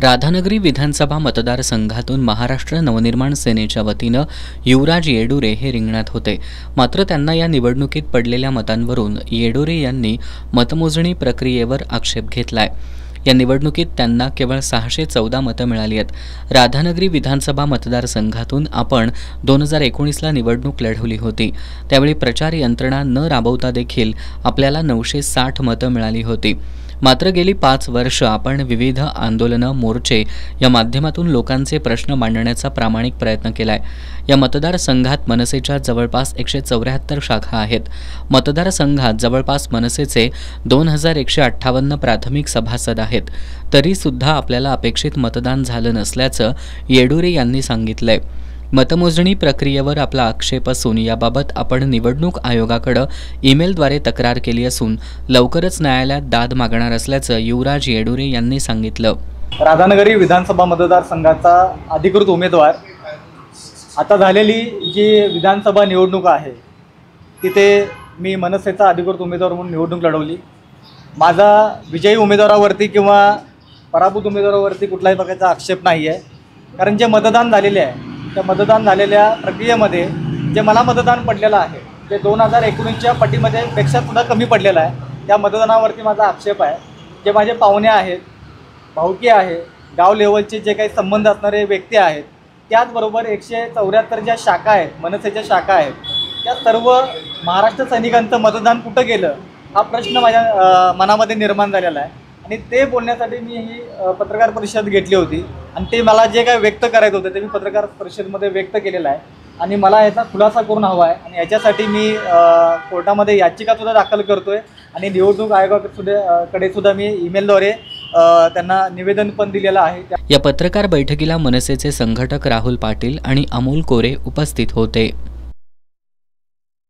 राधानगरी विधानसभा मतदारसंघातून महाराष्ट्र नवनिर्माण सेनेच्या वतीनं युवराज येडुरे हे रिंगणात होते। मात्र त्यांना या निवडणुकीत पडलेल्या मतांवरून येडुरे यांनी मतमोजणी प्रक्रियेवर आक्षेप घेतलाय। या निवडणुकीत त्यांना केवळ 614 मतं मिळाली आहेत। राधानगरी विधानसभा मतदारसंघातून आपण 2019ला निवडणूक लढवली होती। त्यावेळी प्रचार यंत्रणा न राबवता देखील आपल्याला 960 मतं मिळाली होती। मात्र गेली 5 वर्ष आपण विविध आंदोलनं, मोर्चे या माध्यमातून लोकांचे प्रश्न मांडण्याचा प्रामाणिक प्रयत्न केलाय। या मतदारसंघात मनसेच्या जवळपास 174 शाखा आहेत। मतदारसंघात जवळपास मनसेचे 2158 प्राथमिक सभासद आहेत। तरी सुद्धा आपल्याला अपेक्षित मतदान झालं नसल्याचं येडुरे यांनी सांगितलंय। मतमोजणी प्रक्रियेवर आपला आक्षेप असून याबाबत आपण निवडणूक आयोगाकडे ईमेलद्वारे तक्रार केली असून लवकरच न्यायालयात दाद मागणार असल्याचं युवराज येडुरे यांनी सांगितलं। राधानगरी विधानसभा मतदारसंघाचा अधिकृत उमेदवार आता झालेली जी विधानसभा निवडणूक आहे तिथे मी मनसेचा अधिकृत उमेदवार म्हणून निवडणूक लढवली। माझा विजयी उमेदवारावरती किंवा पराभूत उमेदवारावरती कुठल्याही प्रकारचा आक्षेप नाही आहे, कारण जे मतदान झालेले आहे त्या मतदान झालेल्या प्रक्रियेमध्ये जे मला मतदान पडलेलं आहे ते 2019च्या पटीमध्ये पेक्षा सुद्धा कमी पडलेलं आहे। त्या मतदानावरती माझा आक्षेप आहे। जे माझे पाहुणे आहेत, भाऊकी आहे, गाव लेवलचे जे काही संबंध असणारे व्यक्ती आहेत, त्याचबरोबर 174 ज्या शाखा आहेत, मनसेच्या शाखा आहेत, त्या सर्व महाराष्ट्र सैनिकांचं मतदान कुठं गेलं हा प्रश्न माझ्या मनामध्ये निर्माण झालेला आहे। आणि ते बोलण्यासाठी मी ही पत्रकार परिषद घेतली होती आणि ते मला जे काय व्यक्त करायचं होतं ते मी पत्रकार परिषदेमध्ये व्यक्त केलेलं आहे। आणि मला याचा खुलासा करून हवा आहे आणि याच्यासाठी मी कोर्टामध्ये याचिकासुद्धा दाखल करतो आहे आणि निवडणूक आयोगाकडे सुद्धा मी ईमेलद्वारे त्यांना निवेदन पण दिलेलं आहे। या पत्रकार बैठकीला मनसेचे संघटक राहुल पाटील आणि अमोल कोरे उपस्थित होते।